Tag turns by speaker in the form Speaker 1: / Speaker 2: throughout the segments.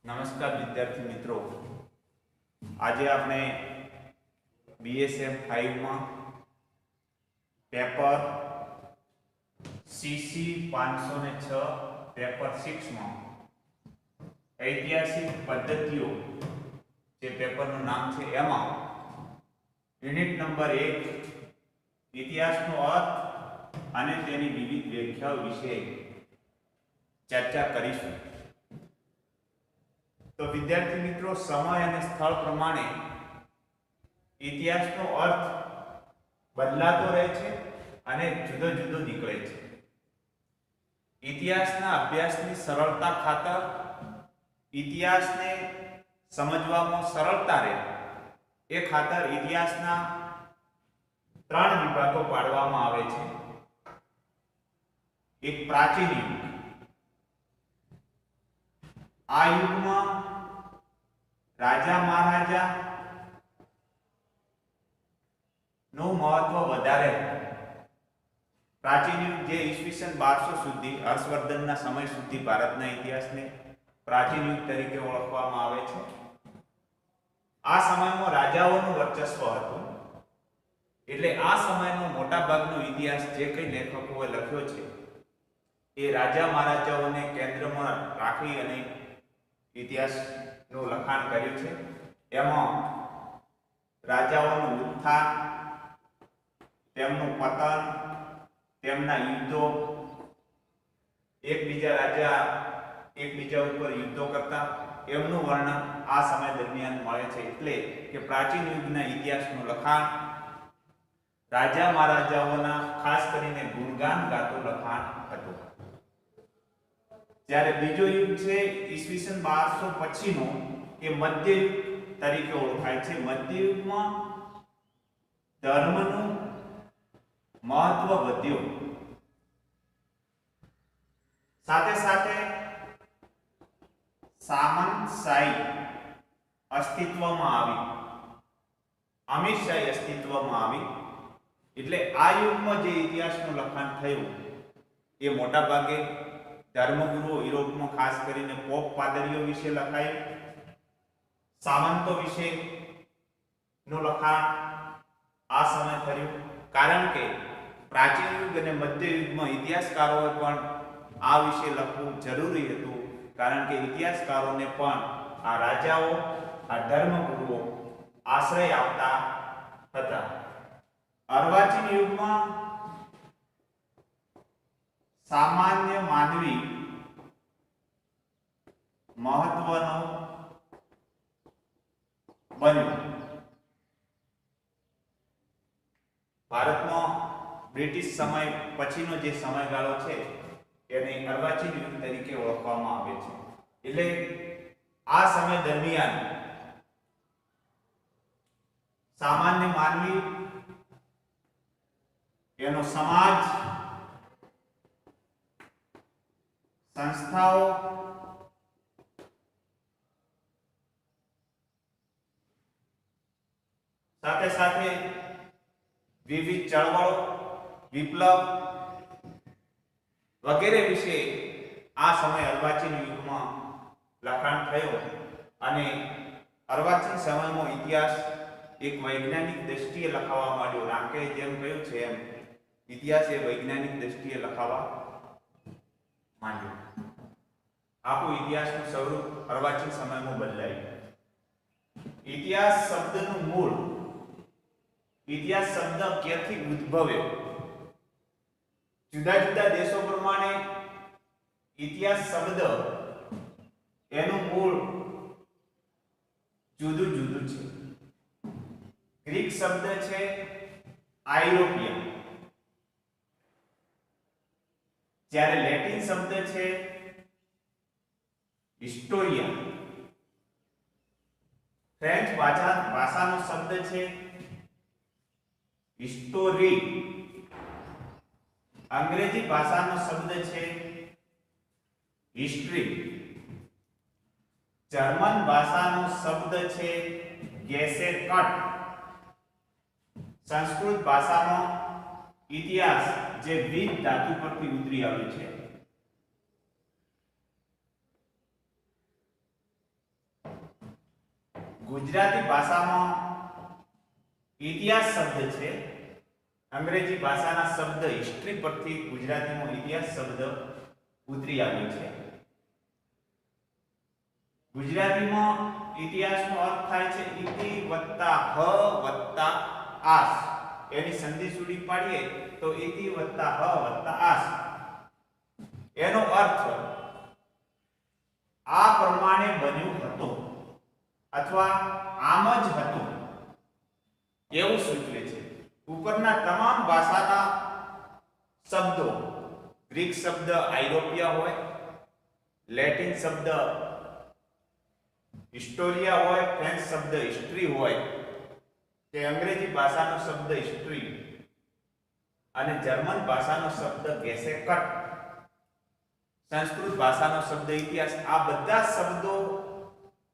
Speaker 1: નમસ્કાર વિદ્યાર્થી મિત્રો, આજે આપણે BSF 5 માં પેપર CC 506 પેપર 6 માં ઐતિહાસિક પદ્ધતિઓ જે પેપરનું નામ છે એમાં યુનિટ નંબર 1 ઇતિહાસનો અર્થ અને તેની વિવિધ વ્યાખ્યાઓ વિશે ચર્ચા કરીશું। तो विद्यार्थी मित्रों, समय और स्थल प्रमाणे इतिहासનો अर्थ બદલાતો રહે છે અને જુદો જુદો નીકળે છે। ઇતિહાસના અભ્યાસની સરળતા ખાતર ઇતિહાસને સમજવામાં સરળતા રહે એ ખાતર ઇતિહાસના 3 વિભાગો પાડવામાં આવે છે। એક પ્રાચીન યુગ, આ યુગમાં રાજા મહારાજા નું મહત્વ વધારે હતું। પ્રાચીન યુગ જે ઈસવીસન 1200 સુધી હર્ષવર્ધનના સમય સુધી ભારતના ઇતિહાસને પ્રાચીન યુગ તરીકે ઓળખવામાં આવે છે। આ સમયમાં રાજાઓનું વર્ચસ્વ હતું, એટલે આ સમયનો મોટા ભાગનો ઇતિહાસ જે કંઈ લેખકોએ લખ્યો છે એ રાજા મહારાજાઓને કેન્દ્રમાં રાખી અને ઇતિહાસનું લખાણ કર્યું છે। એમાં રાજાઓનું ઉત્થાન, તેમનું પતન, તેમના યુદ્ધો, એકબીજા રાજા એકબીજા ઉપર યુદ્ધો કરતા એમનું વર્ણન આ સમય દરમિયાન મળે છે। એટલે કે પ્રાચીન યુગના ઇતિહાસનું લખાણ રાજા મહારાજાઓના ખાસ કરીને ગુણગાન ગાતું લખાણ હતું। જ્યારે બીજો યુગ છે ઈસવીસન 1200 પછીનો, એ મધ્યયુગ તરીકે ઓળખાય છે। મધ્યયુગમાં ધર્મનું મહત્વ વધ્યું, સાથે સાથે સામંતશાહી અસ્તિત્વમાં આવી, અમીરશાહી અસ્તિત્વમાં આવી। એટલે આ યુગમાં જે ઇતિહાસનું લખાણ થયું એ મોટા ભાગે ધર્મગુરુઓ યુરોપમાં ખાસ કરીને પોપ પાદરીઓ વિશે લખાયું, સામંતો વિશે નું લખાણ આ સમય થયું। કારણ કે પ્રાચીન યુગ અને મધ્ય યુગમાં ઇતિહાસકારોએ પણ આ વિશે લખવું જરૂરી હતું, કારણ કે ઇતિહાસકારોને પણ આ રાજાઓ, આ ધર્મગુરુઓ આશ્રય આપતા હતા। અર્વાચીન યુગમાં સામાન્ય માનવી મહત્વનો બન્યો। ભારતમાં બ્રિટિશ સમય પછીનો જે સમયગાળો છે એને અર્વાચીન યુગ તરીકે ઓળખવામાં આવે છે। એટલે આ સમય દરમિયાન સામાન્ય માનવી, એનો સમાજ, સંસ્થાઓ, સાથે સાથે વિવિધ ચળવળો, વિપ્લવ વગેરે વિશે આ સમય અર્વાચીન યુગમાં લખાણ થયો। અને અર્વાચીન સમયમાં ઇતિહાસ એક વૈજ્ઞાનિક દ્રષ્ટિએ લખાવા માંડ્યો। રાંકે જેમ કહ્યું છે એમ ઇતિહાસ એ વૈજ્ઞાનિક દ્રષ્ટિએ લખાવા માંડ્યો। આખું ઇતિહાસનું સ્વરૂપ અર્વાચીન સમયમાં બદલાયું। ઇતિહાસ શબ્દનું મૂળ, ઇતિહાસ શબ્દ ક્યાંથી ઉદ્ભવ્યો? જુદા જુદા દેશો પ્રમાણે ઇતિહાસ શબ્દ એનું મૂળ જુદું જુદું છે। ગ્રીક શબ્દ છે આઇરોપિયન, જ્યારે લેટિન શબ્દ છે હિસ્ટોરિયા, ફ્રેન્ચ ભાષાનો શબ્દ છે હિસ્ટોરી, અંગ્રેજી ભાષાનો શબ્દ છે હિસ્ટ્રી, જર્મન ભાષાનો શબ્દ છે ગેસેકટ, સંસ્કૃત ભાષાનો ઇતિહાસ જે વિદ ધાતુ પરથી ઉતરી આવ્યું છે, ગુજરાતી ભાષામાં ઇતિહાસ શબ્દ છે, અંગ્રેજી ભાષાના શબ્દ હિસ્ટ્રી પરથી ગુજરાતીમાં ઇતિહાસ શબ્દ ઉતરી આવ્યો છે. ગુજરાતીમાં ઇતિહાસનો અર્થ થાય છે ઇતિ વત્તા હ વત્તા આસ. એની સંધિ સુડી પાડીએ તો ઇતિ વત્તા હ વત્તા આસ. એનો અર્થ આ પ્રમાણે બન્યું હતું અથવા આમ જ હતું એવું સૂચવે છે. ઉપરના તમામ ભાષાના શબ્દો, ગ્રીક શબ્દ આઇરોપિયા હોય, લેટિન શબ્દ હિસ્ટોરિયા હોય, ફ્રેન્ચ શબ્દ હિસ્ટ્રી હોય, કે અંગ્રેજી ભાષાનો શબ્દ હિસ્ટ્રી અને જર્મન ભાષાનો શબ્દ ગેસેકટ, સંસ્કૃત ભાષાનો શબ્દ ઇતિહાસ, આ બધા શબ્દો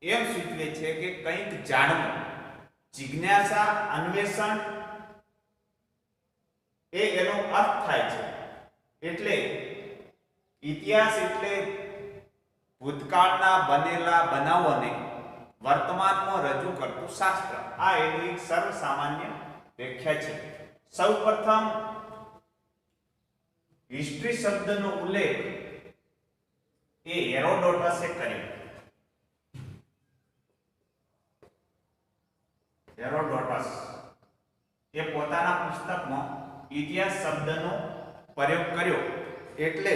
Speaker 1: એમ સૂચવે છે કે કંઈક જાણવું, જિજ્ઞાસા, અન્વેષણ એનો અર્થ થાય છે. એટલે ઇતિહાસ એટલે ભૂતકાળના બનેલા બનાવોને વર્તમાનમાં રજૂ કરતું શાસ્ત્ર. આ એની એક સર્વસામાન્ય વ્યાખ્યા છે. સૌપ્રથમ હિસ્ટ્રી શબ્દનો ઉલ્લેખ એ હેરોડોટસે કર્યો. હેરોડોટસ એ પોતાના પુસ્તકમાં ઇતિહાસ શબ્દનો પ્રયોગ કર્યો. એટલે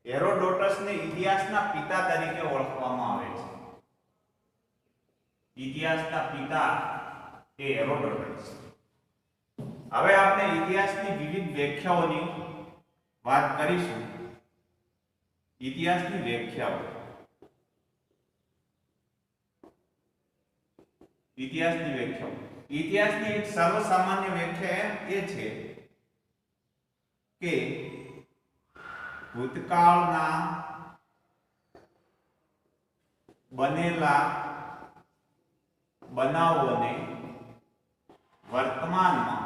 Speaker 1: હેરોડોટસને ઇતિહાસના પિતા તરીકે ઓળખવામાં આવે છે. ઇતિહાસના પિતા એ હેરોડોટસ. હવે આપણે ઇતિહાસની વિવિધ વ્યાખ્યાઓની વાત કરીશું. ઇતિહાસની વ્યાખ્યાઓ. ઇતિહાસની એક સર્વસામાન્ય વ્યાખ્યા એ છે કે ભૂતકાળના બનેલા બનાવોને વર્તમાનમાં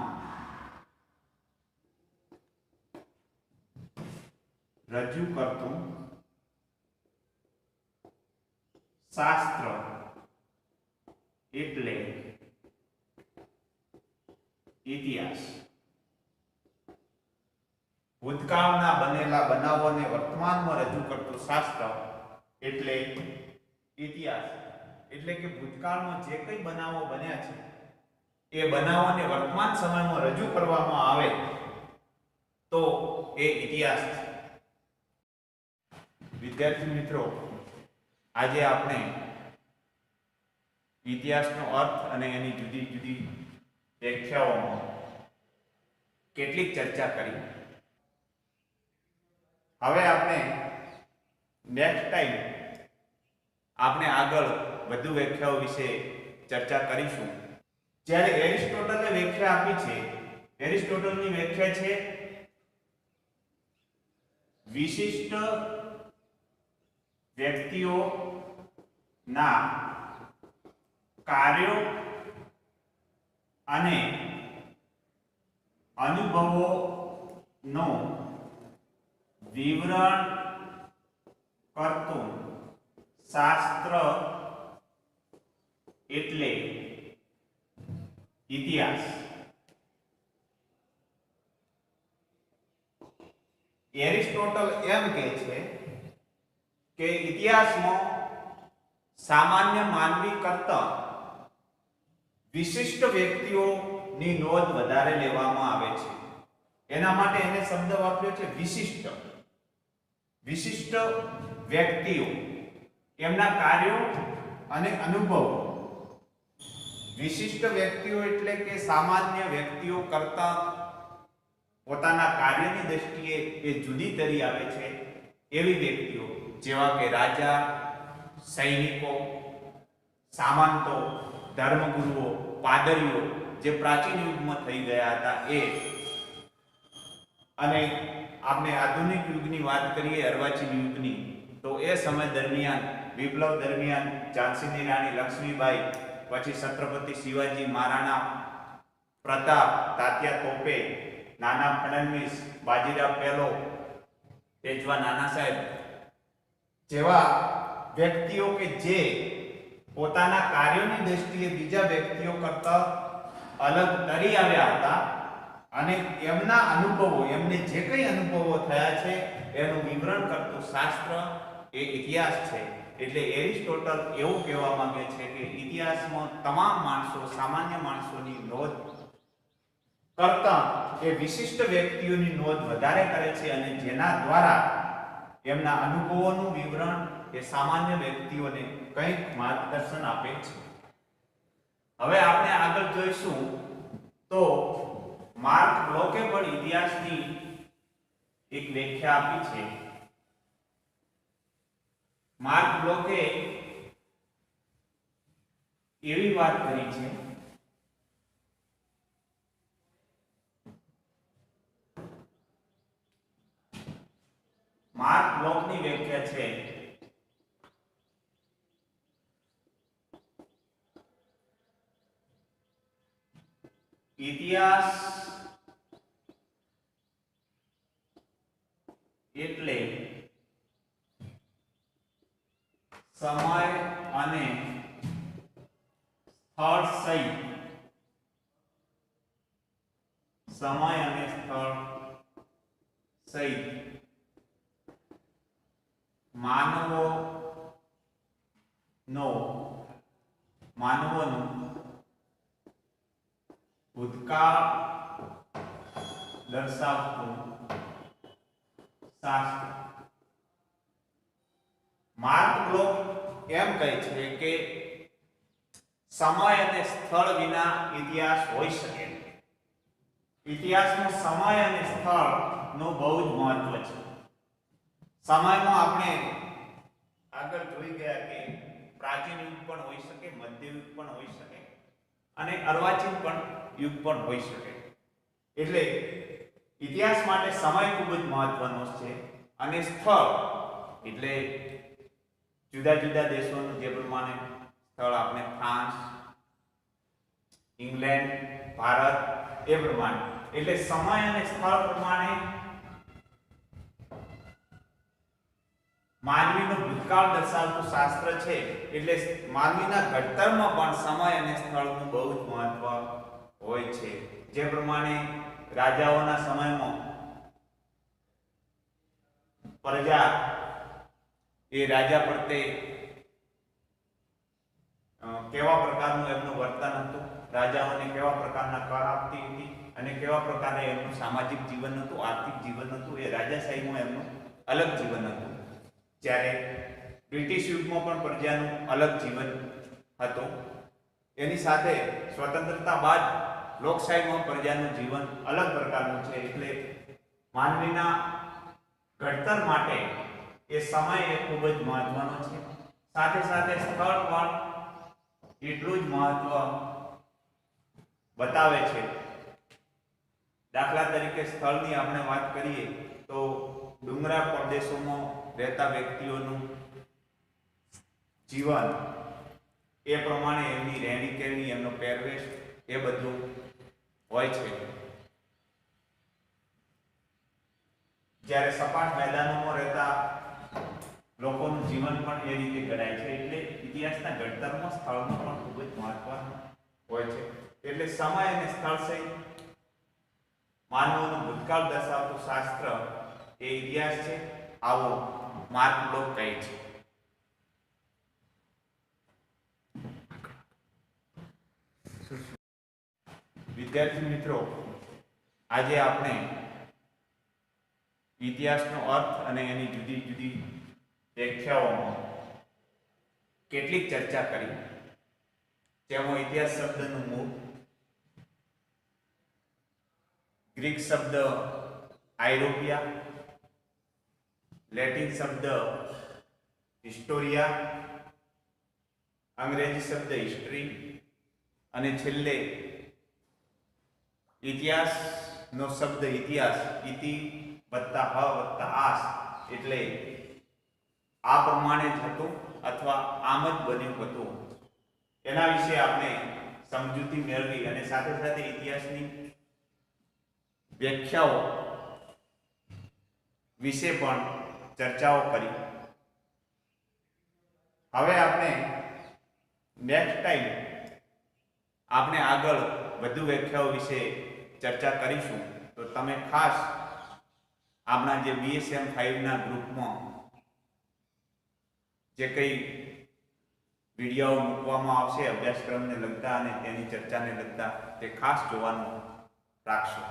Speaker 1: રજૂ કરતું શાસ્ત્ર એટલે ઇતિહાસ. ભૂતકાળના બનેલા બનાવોને વર્તમાનમાં રજૂ કરતું શાસ્ત્ર એટલે ઇતિહાસ. એટલે કે ભૂતકાળમાં જે કંઈ બનાવો બન્યા છે એ બનાવોને વર્તમાન સમયમાં રજૂ કરવામાં આવે તો એ ઇતિહાસ છે. વિદ્યાર્થી મિત્રો, આજે આપણે ઇતિહાસનો અર્થ અને એની જુદી જુદી વ્યાખ્યાઓમાં કેટલીક ચર્ચા કરી. હવે આપણે નેક્સ્ટ ટાઈમ આપણે આગળ વધુ વ્યાખ્યાઓ વિશે ચર્ચા કરીશું. જ્યારે એરિસ્ટોટલે વ્યાખ્યા આપી છે, એરિસ્ટોટલની વ્યાખ્યા છે વિશિષ્ટ વ્યક્તિઓના કાર્યો અને અનુભવોનો વિવરણ કરતું શાસ્ત્ર એટલે ઇતિહાસ. એરિસ્ટોટલ એમ કહે છે કે ઇતિહાસમાં સામાન્ય માનવી કરતા વિશિષ્ટ વ્યક્તિઓની નોંધ વધારે લેવામાં આવે છે. એના માટે એને શબ્દ વાપર્યો છે વિશિષ્ટ. વિશિષ્ટ વ્યક્તિઓ, એમના કાર્યો અને અનુભવો. વિશિષ્ટ વ્યક્તિઓ એટલે કે સામાન્ય વ્યક્તિઓ કરતા પોતાના કાર્યની દ્રષ્ટિએ એ જુદી તરી આવે છે એવી વ્યક્તિઓ, જેવા કે રાજા, સૈનિકો, સામંતો, ધર્મગુરુઓ, પાદરીઓ જે પ્રાચીન યુગમાં થઈ ગયા હતા એ. અને આપણે આધુનિક યુગની વાત કરીએ, અર્વાચીન યુગની, તો એ સમય દરમિયાન વિપ્લવ દરમિયાન ઝાંસીની રાણી લક્ષ્મીબાઈ, પછી છત્રપતિ શિવાજી, મહારાણા પ્રતાપ, તાત્યા તોપે, નાના ફડણવીસ, બાજીરાવ પહેલો, પેશવા નાના સાહેબ જેવા વ્યક્તિઓ કે જે પોતાના કાર્યોની દ્રષ્ટિએ બીજા વ્યક્તિઓ કરતા અલગ તરી આવ્યા હતા અને એમના અનુભવો, એમને જે કંઈ અનુભવો થયા છે એનું વિવરણ કરતું શાસ્ત્ર એ ઇતિહાસ છે. એટલે એરિસ્ટોટલ એવું કહેવા માંગે છે કે ઇતિહાસમાં તમામ માણસો, સામાન્ય માણસોની નોંધ કરતા એ વિશિષ્ટ વ્યક્તિઓની નોંધ વધારે કરે છે અને જેના દ્વારા એમના અનુભવોનું વિવરણ એ સામાન્ય વ્યક્તિઓને કંઈક માર્ગદર્શન આપે છે. હવે આપણે આગળ જોઈશું તો માર્ક બ્લોકે પણ ઇતિહાસની એક વ્યાખ્યા આપી છે. માર્ક બ્લોકે એવી વાત કરી છે માર્ક બ્લોકની વ્યાખ્યા છે ઇતિહાસ એટલે સમય અને સ્થળ સહિત માનવોનું ભૂતકાળ દર્શાવતું શાસ્ત્ર. માર્ક બ્લોક એમ કહે છે કે સમય અને સ્થળ વિના ઇતિહાસ હોઈ શકે નહીં. ઇતિહાસમાં સમય અને સ્થળનું બહુ જ મહત્વ છે. સમયમાં આપણે આગળ જોઈ ગયા કે પ્રાચીન યુગ પણ હોઈ શકે, મધ્યયુગ પણ હોઈ શકે અને અર્વાચીન પણ યુગ પણ હોઈ શકે. એટલે ઇતિહાસ માટે સમય ખૂબ જ મહત્વનો છે અને સ્થળ એટલે જુદા જુદા દેશોનું જે પ્રમાણે સ્થળ આપણે ફ્રાન્સ, ઇંગ્લેન્ડ, ભારત એ પ્રમાણે એટલે સમય અને સ્થળ પ્રમાણે માનવીનો ભૂતકાળ દર્શાવતું શાસ્ત્ર છે. એટલે માનવીના ઘડતરમાં પણ સમય અને સ્થળનું બહુ જ મહત્વ હોય છે. જે પ્રમાણે રાજાઓના સમયમાં પ્રજા એ રાજા પ્રત્યે કેવા પ્રકારનું એમનું વર્તન હતું, રાજાઓને કેવા પ્રકારના કર આપતી હતી અને કેવા પ્રકારે એમનું સામાજિક જીવન હતું, આર્થિક જીવન હતું, એ રાજાશાહીમાં એમનું અલગ જીવન હતું. જ્યારે બ્રિટિશ યુગમાં પણ પ્રજાનું અલગ જીવન હતું. એની સાથે સ્વતંત્રતા બાદ લોકશાહીમાં પ્રજાનું જીવન અલગ પ્રકારનું છે. એટલે માનવીના ઘડતર માટે એ સમય એ ખૂબ જ મહત્વનો છે. સાથે સાથે સ્થળ પણ એટલું જ મહત્વ બતાવે છે. દાખલા તરીકે સ્થળની આપણે વાત કરીએ તો ડુંગરા પ્રદેશોમાં રહેતા વ્યક્તિઓનું જીવન એ પ્રમાણે એમની રહેણી કહેણી, એમનો પહેરવેશ એ બધું હોય છે. જ્યારે સપાટ મેદાનોમાં રહેતા લોકોનું જીવન પણ એ રીતે ગણાય છે. એટલે ઇતિહાસના ઘડતરમાં સ્થળનું પણ ખૂબ જ મહત્વનું હોય છે. એટલે સમય અને સ્થળ સહિત માનવોનું ભૂતકાળ દર્શાવતું શાસ્ત્ર એ ઇતિહાસ છે. આવો માર્ક બ્લોક કહે છે. વિદ્યાર્થી મિત્રો, આજે આપણે ઇતિહાસનો અર્થ અને એની જુદી જુદી વ્યાખ્યાઓમાં કેટલીક ચર્ચા કરી. જેમાં ઇતિહાસ શબ્દનું મૂળ ગ્રીક શબ્દ આઇરોપિયા, લેટિન શબ્દ હિસ્ટોરિયા, અંગ્રેજી શબ્દ હિસ્ટ્રી અને છેલ્લે ઇતિહાસનો શબ્દ ઇતિહાસ, ઇતિ વત્તા હ વત્તા આસ એટલે આ પ્રમાણે જ હતું અથવા આમ જ બન્યું હતું. એના વિશે આપણે સમજૂતી મેળવી અને સાથે સાથે ઇતિહાસની વ્યાખ્યાઓ વિશે પણ ચર્ચાઓ કરી. હવે આપણે નેક્સ્ટ ટાઈમ આપણે આગળ વધુ વ્યાખ્યાઓ વિશે ચર્ચા કરીશું. તો તમે ખાસ આપણા જે BSM 5 ના ગ્રુપમાં જે કંઈ વિડીયો મૂકવામાં આવશે અભ્યાસક્રમને લગતા અને તેની ચર્ચાને લગતા, તે ખાસ જોવાનું રાખશો.